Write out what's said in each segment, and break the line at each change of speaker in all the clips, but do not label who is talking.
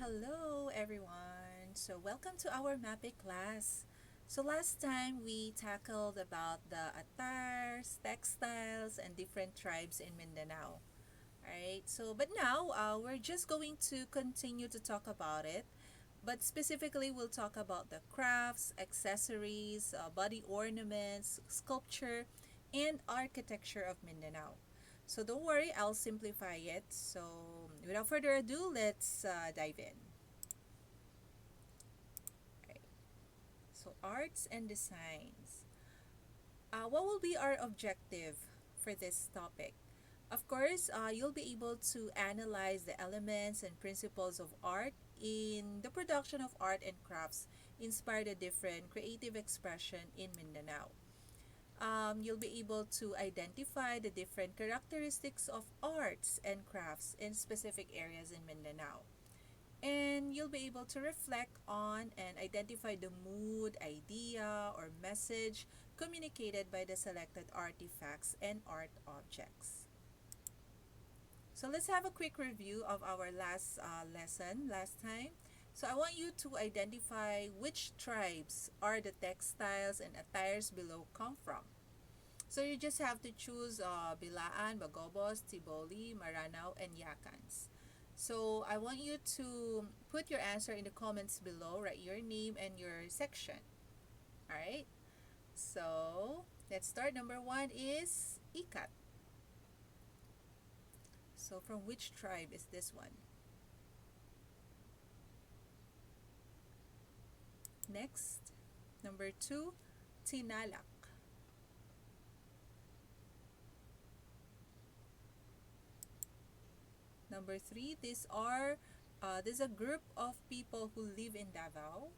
Hello everyone. So welcome to our MAPIC class. So last time we tackled about the attires, textiles, and different tribes in Mindanao. Alright, so but now we're just going to continue to talk about it. But specifically, we'll talk about the crafts, accessories, body ornaments, sculpture, and architecture of Mindanao. So don't worry, I'll simplify it. So without further ado, let's dive in. Right. So arts and designs. What will be our objective for this topic? Of course, you'll be able to analyze the elements and principles of art in the production of art and crafts inspire the different creative expression in Mindanao. You'll be able to identify the different characteristics of arts and crafts in specific areas in Mindanao. And you'll be able to reflect on and identify the mood, idea, or message communicated by the selected artifacts and art objects. So let's have a quick review of our last lesson last time. So I want you to identify which tribes are the textiles and attires below come from. So you just have to choose Bilaan, Bagobos, Tiboli, Maranao, and Yakans. So I want you to put your answer in the comments below, write your name and your section. Alright? So let's start. Number one is Ikat. So from which tribe is this one? Next, number two, Tinalak. Number three, this is a group of people who live in Davao.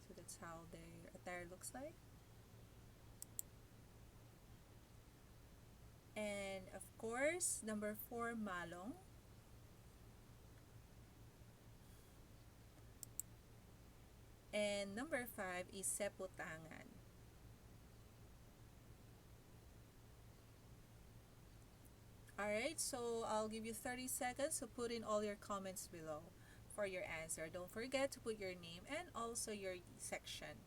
So that's how their attire looks like. And of course, number four, Malong. And number five is Seputangan. Alright, so I'll give you 30 seconds to put in all your comments below for your answer. Don't forget to put your name and also your section.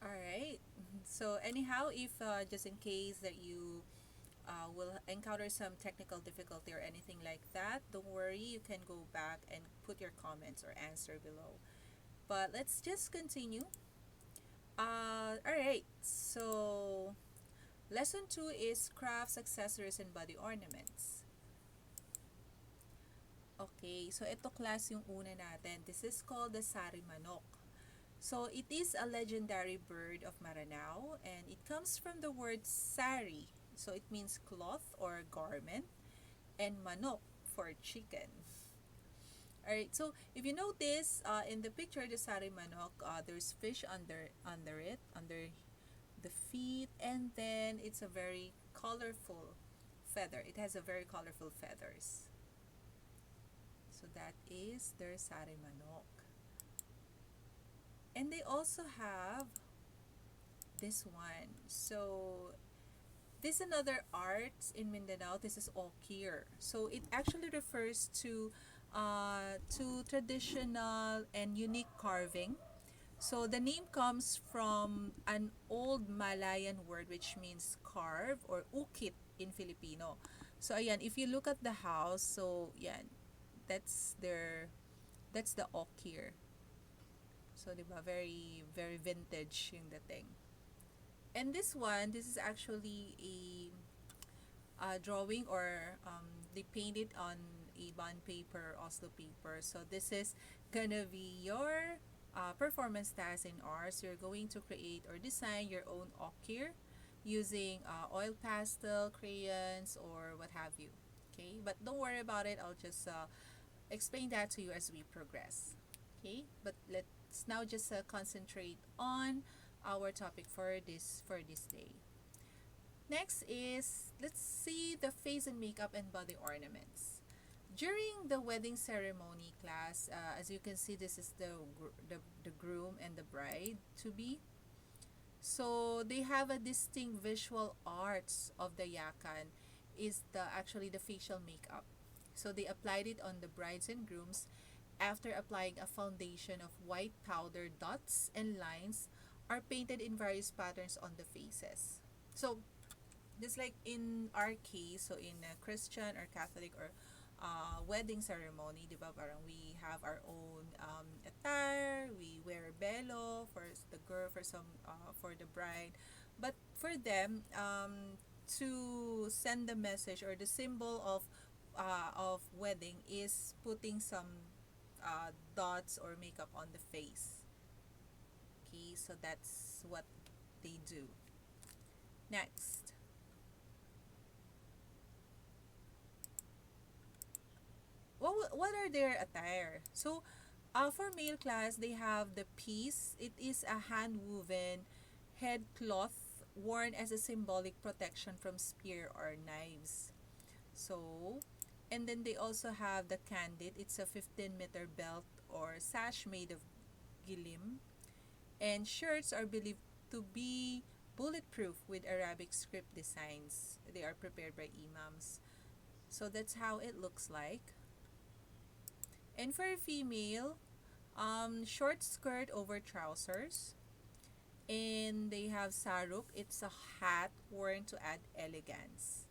Alright, so anyhow, if just in case that you will encounter some technical difficulty or anything like that, don't worry, you can go back and put your comments or answer below. But let's just continue. Alright, so lesson 2 is crafts, accessories, and body ornaments. Okay, so ito class yung una natin. This is called the Sari Manok. So it is a legendary bird of Maranao and it comes from the word sari. So it means cloth or garment and manok for chicken. Alright, so if you notice in the picture, the sari manok, there's fish under it, under the feet, and then it's a very colorful feather. It has a very colorful feathers. So that is their sari manok. And they also have this one. So this is another art in Mindanao. This is okir. So it actually refers to traditional and unique carving. So the name comes from an old Malayan word which means carve or ukit in Filipino. So ayan, if you look at the house, so yan, that's the okir. So, di ba, very, very vintage yung dating. And this one, this is actually a drawing or they painted on a bond paper, Oslo paper. So, this is gonna be your performance task in ours. You're going to create or design your own okir using oil pastel, crayons, or what have you. Okay, but don't worry about it. I'll just explain that to you as we progress. Okay, but let's now just concentrate on our topic for this day. Next is let's see the face and makeup and body ornaments. During the wedding ceremony class, as you can see, this is the groom and the bride to be. So they have a distinct visual arts of the yakan is the actually the facial makeup. So they applied it on the brides and grooms after applying a foundation of white powder. Dots and lines are painted in various patterns on the faces. So just like in our case, so in a Christian or Catholic or wedding ceremony, di ba, parang we have our own attire, we wear belo for the girl, for some, for the bride. But for them, to send the message or the symbol of wedding is putting some dots or makeup on the face. Okay, so that's what they do. Next. What are their attire? So, for male class, they have the piece. It is a hand woven head cloth worn as a symbolic protection from spear or knives. So, and then they also have the candid. It's a 15-meter belt or sash made of gilim. And shirts are believed to be bulletproof with Arabic script designs. They are prepared by imams. So that's how it looks like. And for a female, short skirt over trousers. And they have saruk. It's a hat worn to add elegance.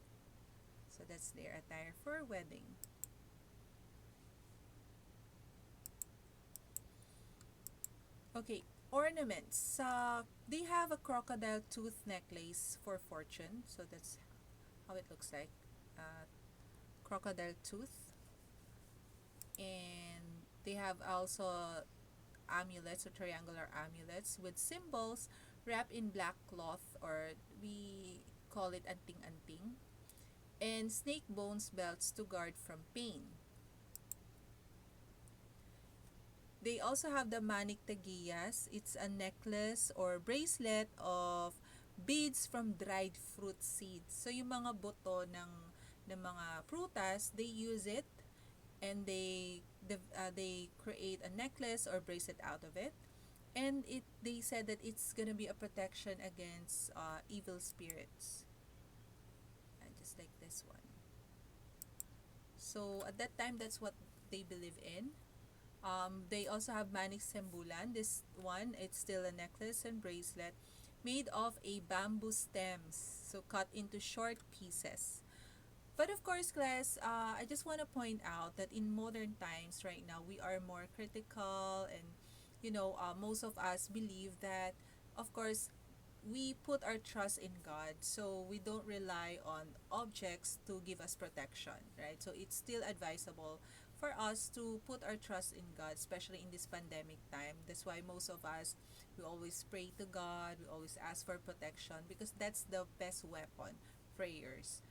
So that's their attire for a wedding. Okay, ornaments. They have a crocodile tooth necklace for fortune. So that's how it looks like. Uh, Crocodile tooth. And they have also amulets or triangular amulets with symbols wrapped in black cloth, or we call it anting-anting, and snake bones belts to guard from pain. They also have the manik tagiyas. It's a necklace or bracelet of beads from dried fruit seeds. So yung mga buto ng mga prutas, they use it and they create a necklace or bracelet out of it. And they said that it's gonna be a protection against evil spirits. Just like this one. So at that time, that's what they believe in. They also have manik sembulan. This one, it's still a necklace and bracelet made of a bamboo stems, so cut into short pieces. But of course, class, I just want to point out that in modern times right now, we are more critical, and most of us believe that, of course, we put our trust in God, so we don't rely on objects to give us protection, right? So it's still advisable for us to put our trust in God, especially in this pandemic time. That's why most of us, we always pray to God, we always ask for protection, because that's the best weapon, prayers.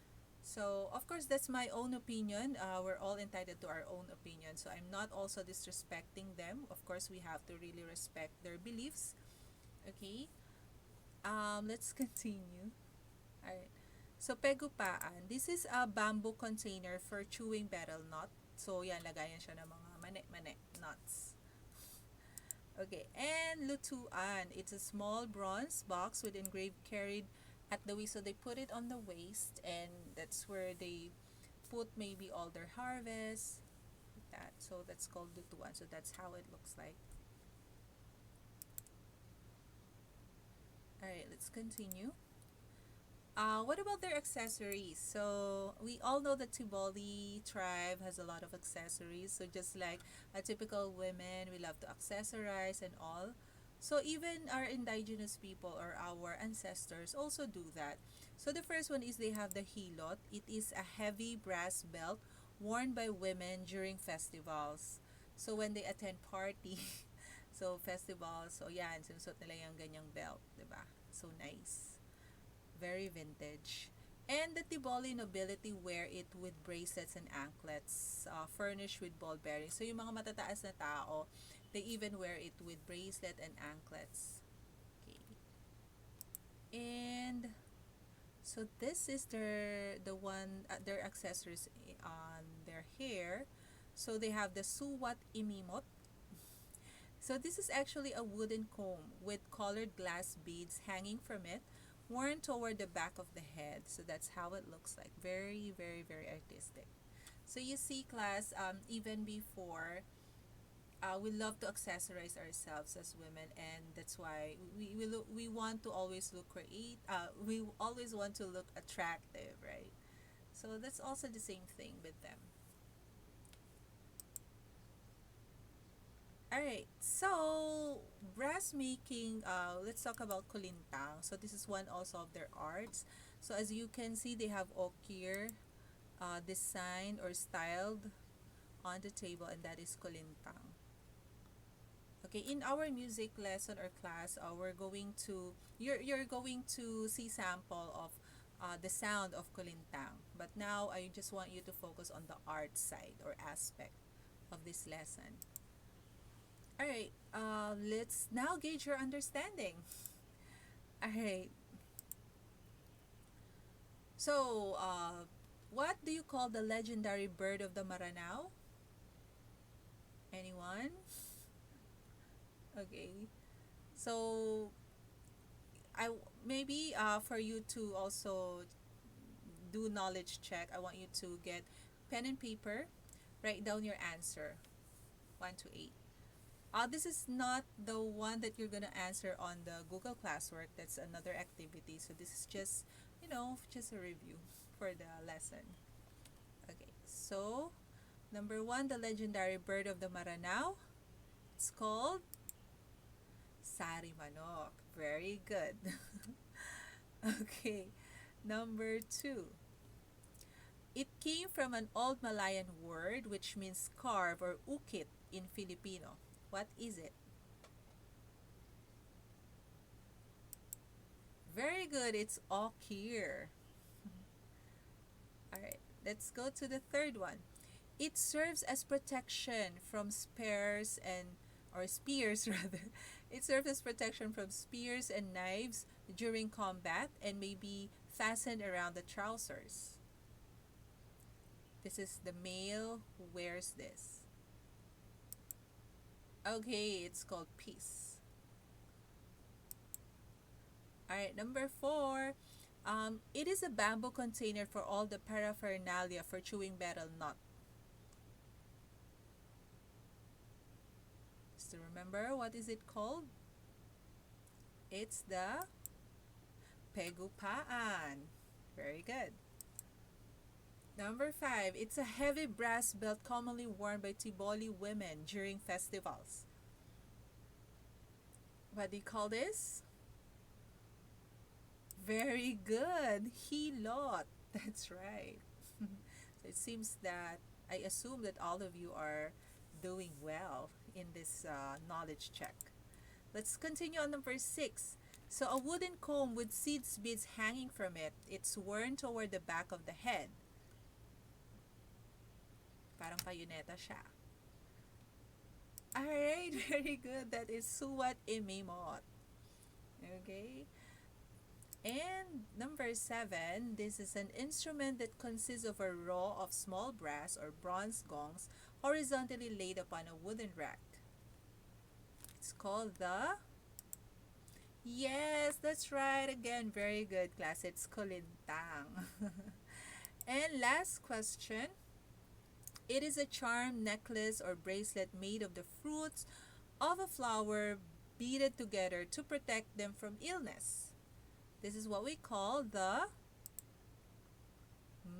So, of course, that's my own opinion. We're all entitled to our own opinion. So, I'm not also disrespecting them. Of course, we have to really respect their beliefs. Okay? Let's continue. Alright. So, pegupaan. This is a bamboo container for chewing betel nut. So, yan, lagayan siya ng mga mane-mane nuts. Okay, and lutuan. It's a small bronze box with engraved carried at the waist. So they put it on the waist, and that's where they put maybe all their harvest. Like that. So that's called lutuan. So that's how it looks like. Alright, let's continue. What about their accessories? So we all know the Tiboli tribe has a lot of accessories. So just like a typical women, we love to accessorize and all. So even our indigenous people or our ancestors also do that. So the first one is they have the Hilot. It is a heavy brass belt worn by women during festivals. So when they attend party, so festivals, so yan, sinusot nila yung ganyang belt, 'di ba? So nice. Very vintage. And the Tiboli nobility wear it with bracelets and anklets, furnished with ball bearings. So yung mga matataas na tao, they even wear it with bracelet and anklets. Okay. And so this is their accessories on their their hair. So they have the suwat imimot. So this is actually a wooden comb with colored glass beads hanging from it, worn toward the back of the head. So that's how it looks like. Very, very, very artistic. So you see, class, even before, we love to accessorize ourselves as women, and that's why we want to always look create. We always want to look attractive, right? So that's also the same thing with them. All right. So brass making. Let's talk about Kolintang. So this is one also of their arts. So as you can see, they have okir, designed or styled on the table, and that is Kolintang. Okay, in our music lesson or class, we're going to you're going to see sample of the sound of Kolintang. But now I just want you to focus on the art side or aspect of this lesson. All right, let's now gauge your understanding. All right, so what do you call the legendary bird of the Maranao? Anyone? Okay, so I maybe for you to also do knowledge check, I want you to get pen and paper, write down your answer, 1 to 8. This is not the one that you're gonna answer on the Google classwork. That's another activity. So this is just, just a review for the lesson. Okay, so number one, the legendary bird of the Maranao. It's called Sari Manok. Very good. Okay, number two. It came from an old Malayan word which means carve or ukit in Filipino. What is it? Very good. It's okir. All right, let's go to the third one. It serves as protection from spears and or spears rather. It serves as protection from spears and knives during combat and may be fastened around the trousers. This is the male who wears this. Okay, it's called peace. All right, number four. It is a bamboo container for all the paraphernalia for chewing betel nut. Still remember what is it called? It's the pegupaan. Very good. Number five. It's a heavy brass belt commonly worn by Tiboli women during festivals. What do you call this? Very good. Hilot. That's right. So it seems that I assume that all of you are doing well in this knowledge check. Let's continue on number six. So a wooden comb with seeds beads hanging from it. It's worn toward the back of the head. Parang payuneta siya. Alright, very good. That is suwat imimot. Okay. And number seven, this is an instrument that consists of a row of small brass or bronze gongs horizontally laid upon a wooden rack. It's called the... Yes, that's right. Again, very good class. It's Kolintang. And last question. It is a charm, necklace, or bracelet made of the fruits of a flower beaded together to protect them from illness. This is what we call the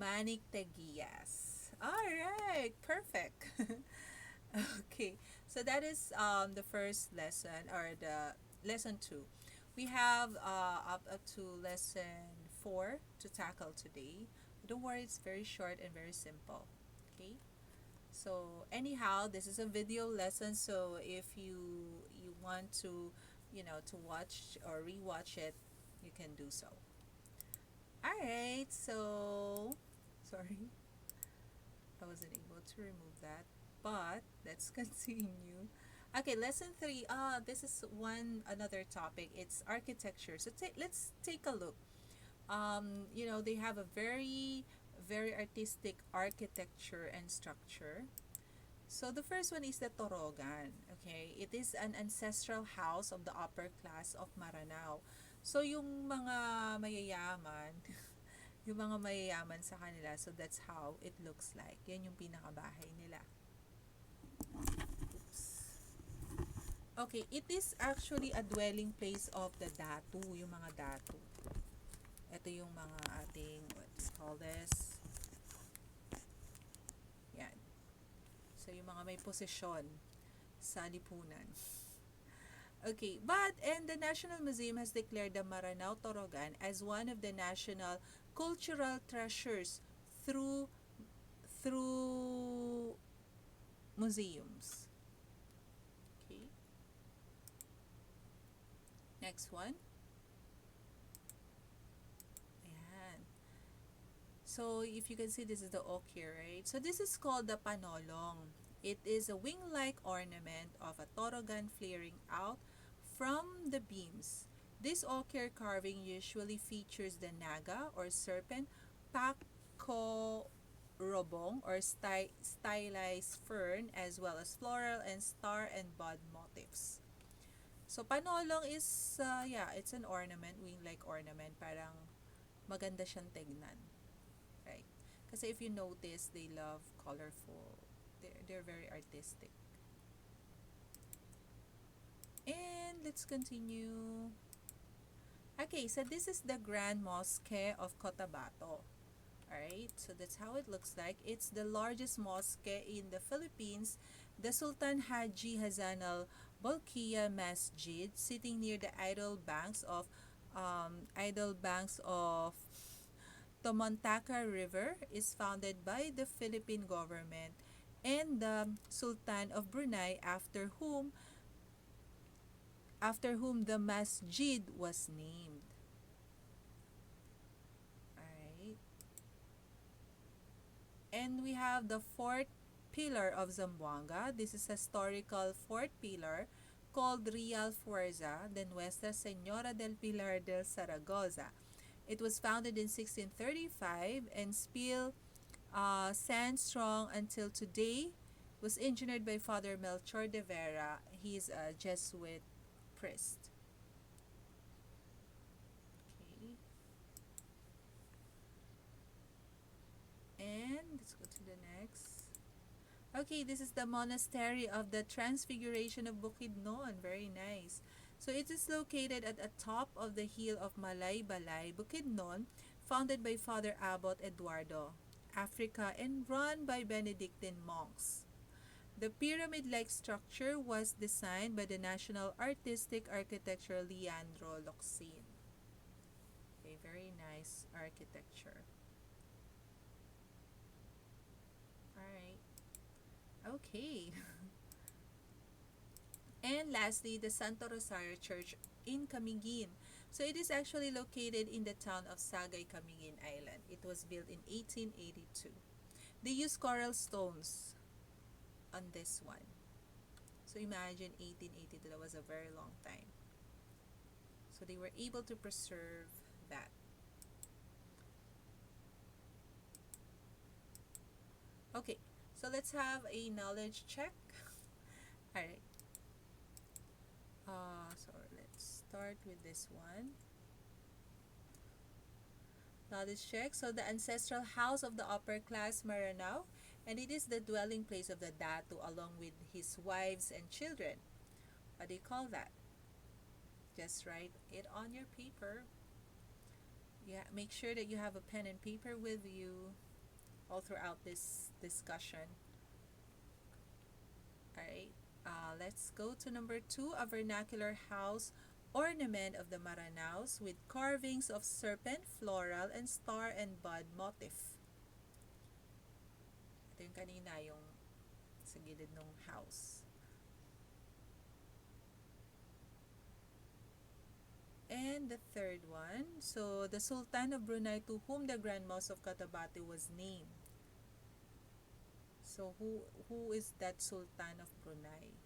maniktegias. All right, perfect. Okay, so that is the first lesson or the lesson 2. We have up to lesson 4 to tackle today. Don't worry, it's very short and very simple. Okay. So anyhow, this is a video lesson. So if you want to, to watch or rewatch it, you can do so. All right. So sorry, I wasn't able to remove that. But let's continue. Okay, lesson 3. This is another topic. It's architecture. So let's take a look. They have a very very artistic architecture and structure. So the first one is the Torogan. Okay, it is an ancestral house of the upper class of Maranao. So yung mga mayayaman, yung mga mayayaman sa kanila, so that's how it looks like. Yan yung pinakabahay nila. Oops. Okay, it is actually a dwelling place of the datu, yung mga datu. Ito yung mga ating, let's call this, yan. So, yung mga may posisyon sa lipunan. Okay, and the National Museum has declared the Maranao Torogan as one of the national cultural treasures through museums. Okay. Next one. Ayan. So, if you can see, this is the oak here, right? So, this is called the Panolong. It is a wing-like ornament of a Torogan flaring out from the beams. This ochre carving usually features the naga or serpent, pakorobong or stylized fern, as well as floral and star and bud motifs. So panolong is, it's an ornament, wing-like ornament. Parang maganda siyang tignan. Right? Kasi if you notice, they love colorful. They're very artistic. And let's continue. Okay, so this is the Grand Mosque of Cotabato. Alright, so that's how it looks like. It's the largest mosque in the Philippines. The Sultan Haji Hassan al-Bolkiah Masjid, sitting near the idle banks of Tomontaka River, is founded by the Philippine government and the Sultan of Brunei, after whom the masjid was named. Alright. And we have the fourth pillar of Zamboanga. This is a historical fourth pillar called Real Fuerza de Nuestra Señora del Pilar del Zaragoza. It was founded in 1635 and still stands strong until today. Was engineered by Father Melchor de Vera. He is a Jesuit priest. Okay. And let's go to the next. Okay, this is the monastery of the Transfiguration of Bukidnon. Very nice. So it is located at the top of the hill of Malay-Balay, Bukidnon, founded by Father Abbot Eduardo, Africa, and run by Benedictine monks. The pyramid-like structure was designed by the national artistic architecture Leandro Locsin. Okay, very nice architecture. Alright. Okay. And lastly, the Santo Rosario Church in Camiguin. So it is actually located in the town of Sagay, Camiguin Island. It was built in 1882. They used coral stones on this one. So imagine 1882, that was a very long time. So they were able to preserve that. Okay, so let's have a knowledge check. Alright. So let's start with this one. Knowledge check. So the ancestral house of the upper class Maranao, and it is the dwelling place of the Datu along with his wives and children. What do you call that? Just write it on your paper. Yeah, make sure that you have a pen and paper with you all throughout this discussion. Alright, let's go to number 2, a vernacular house ornament of the Maranaos with carvings of serpent, floral, and star and bud motif. Ito yung kanina, yung sa gilid ng house. And the third one, so the Sultan of Brunei, to whom the Grand Mosque of Cotabato was named. So who is that Sultan of Brunei?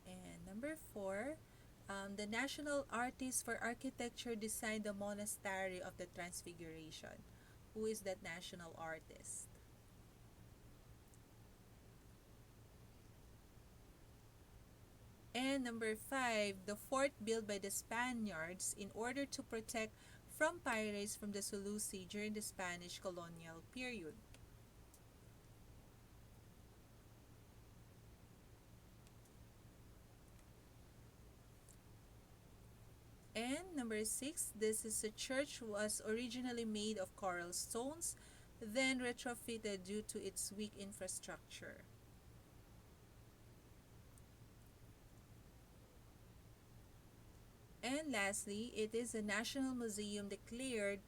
And number 4, the national artist for architecture designed the monastery of the Transfiguration. Who is that national artist? And number 5, the fort built by the Spaniards in order to protect from pirates from the Sulusi during the Spanish colonial period. And number 6, this is a church was originally made of coral stones, then retrofitted due to its weak infrastructure. And lastly, it is a national museum declared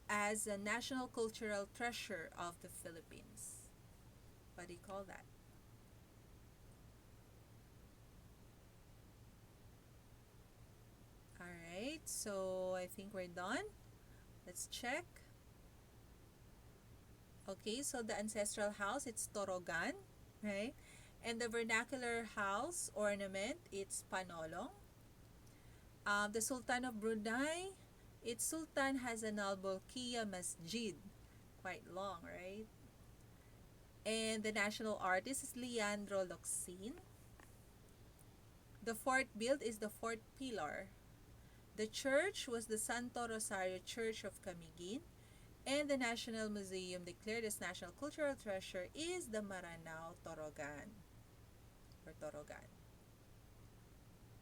as a national cultural treasure of the Philippines. What do you call that? Alright, so I think we're done. Let's check. Okay, so the ancestral house, it's Torogan, right? And the vernacular house ornament, it's Panolong. The Sultan of Brunei, its Sultan Hassan al-Bolkiah Masjid. Quite long, right? And the national artist is Leandro Locsin. The fort built is the Fort Pilar. The church was the Santo Rosario Church of Camiguin. And the National Museum declared as National Cultural Treasure is the Maranao Torogan. Or Torogan.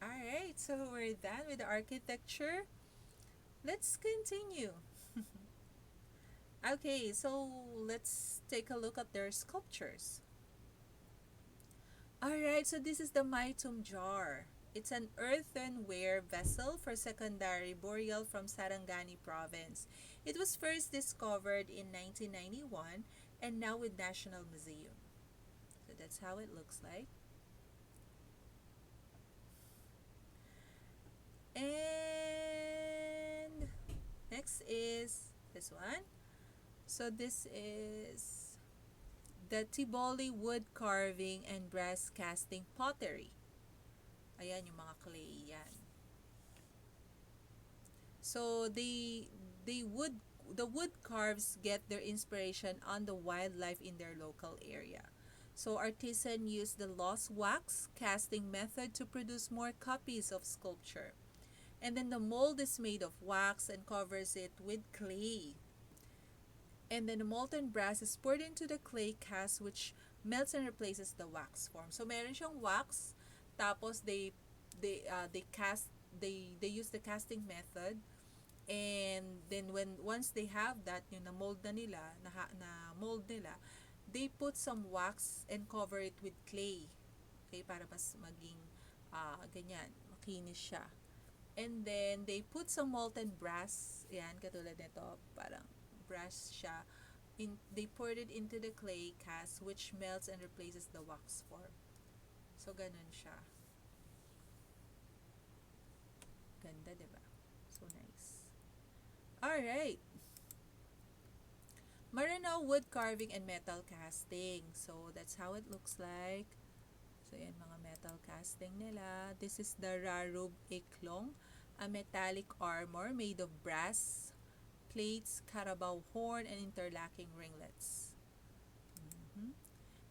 Alright, so we're done with the architecture. Let's continue. Okay, so let's take a look at their sculptures. Alright, so this is the Maitum jar. It's an earthenware vessel for secondary burial from Sarangani province. It was first discovered in 1991 and now with National Museum. So that's how it looks like. And next is this one. So this is the Tiboli wood carving and brass casting pottery. Ayan yung mga clay yan. So the wood carves get their inspiration on the wildlife in their local area. So artisan use the lost wax casting method to produce more copies of sculpture. And then the mold is made of wax and covers it with clay. And then the molten brass is poured into the clay cast which melts and replaces the wax form. So meron siyang wax, tapos they use the casting method, and then once they have that, yung na mold na nila, na mold nila, they put some wax and cover it with clay. Okay, para mas maging ganyan, makinis siya. And then they put some molten brass, yan katulad nito, parang brass siya. They poured it into the clay cast which melts and replaces the wax form. So ganun siya. Ganda, diba? So nice. Alright. Marina wood carving and metal casting. So that's how it looks like. So yan mga metal casting nila. This is the Rarub Iklong, a metallic armor made of brass, plates, carabao horn, and interlocking ringlets.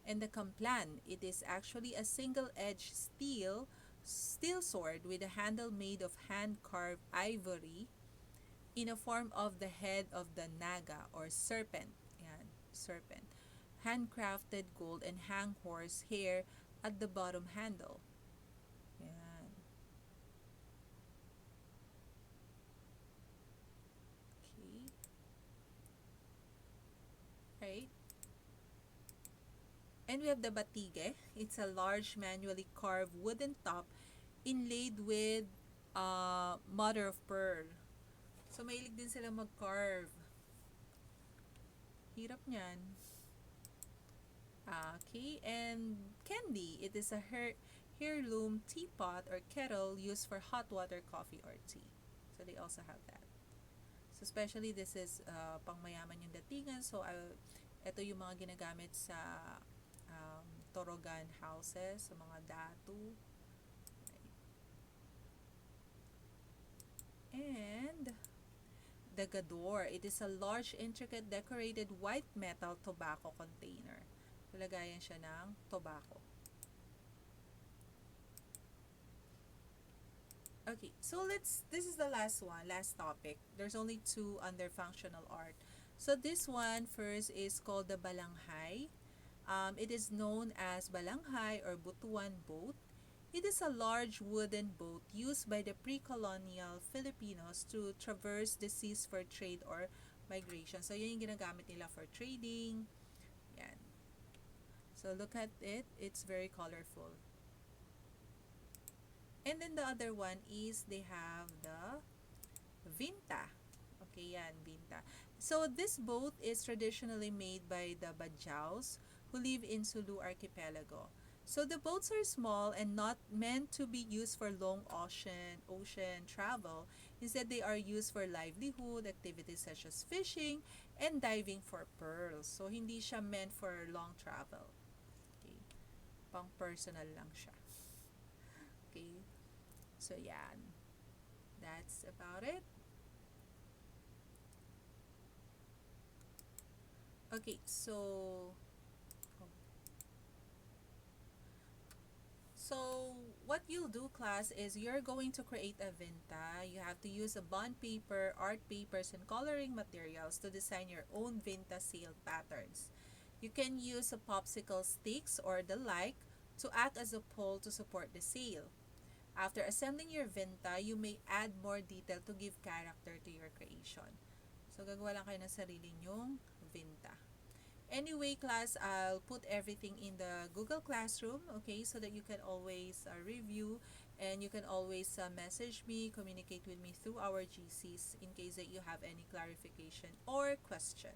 And the Kamplan, it is actually a single-edged steel sword with a handle made of hand-carved ivory in a form of the head of the naga or serpent. Yan, serpent. Handcrafted gold and hang horse hair at the bottom handle. Yan. Okay. Right. And we have the Batigue. It's a large manually carved wooden top inlaid with mother of pearl. So, mahilig din sila mag-carve. Hirap niyan. Okay, and candy. It is a heirloom teapot or kettle used for hot water, coffee, or tea. So, they also have that. So, especially this is pangmayaman yung datingan. So, ito yung mga ginagamit sa Torogan houses, sa mga datu. And the gador. It is a large, intricate, decorated white metal tobacco container. Lagayan siya ng tobacco. Okay, so this is the last topic. There's only two under functional art. So this one first is called the Balanghai. It is known as Balanghai or Butuan boat. It is a large wooden boat used by the pre-colonial Filipinos to traverse the seas for trade or migration. So, yun yung ginagamit nila for trading. Yan. So, look at it. It's very colorful. And then the other one is they have the Vinta. Okay, yan, Vinta. So, this boat is traditionally made by the Badjaus who live in Sulu Archipelago. So, the boats are small and not meant to be used for long ocean travel. Instead, they are used for livelihood, activities such as fishing, and diving for pearls. So, hindi siya meant for long travel. Okay. Pang personal lang siya. Okay. So, yan. That's about it. Okay, so what you'll do, class, is you're going to create a Vinta. You have to use a bond paper, art papers, and coloring materials to design your own Vinta sail patterns. You can use a popsicle sticks or the like to act as a pole to support the sail. After assembling your Vinta, you may add more detail to give character to your creation. So, gagawa lang kayo ng sarili nyong Vinta. Anyway, class, I'll put everything in the Google Classroom, okay, so that you can always review and you can always message me, communicate with me through our GCs in case that you have any clarification or question.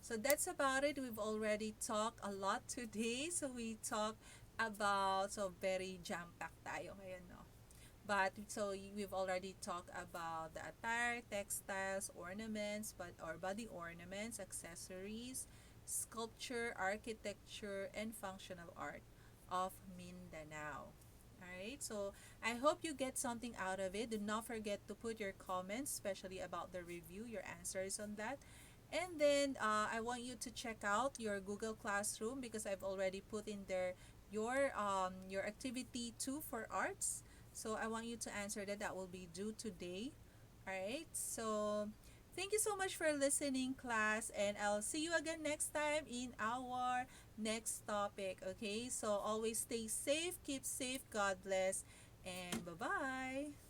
So that's about it. We've already talked a lot today. So we talked about, so very jam-packed tayo ngayon, no? But so we've already talked about the attire, textiles, ornaments, or body ornaments, accessories, sculpture, architecture, and functional art of Mindanao. Alright, so I hope you get something out of it. Do not forget to put your comments, especially about the review, your answers on that. And then I want you to check out your Google Classroom because I've already put in there your activity 2 for arts. So I want you to answer that. That will be due today. Alright, so thank you so much for listening, class, and I'll see you again next time in our next topic. Okay, so always stay safe, keep safe, God bless, and bye bye.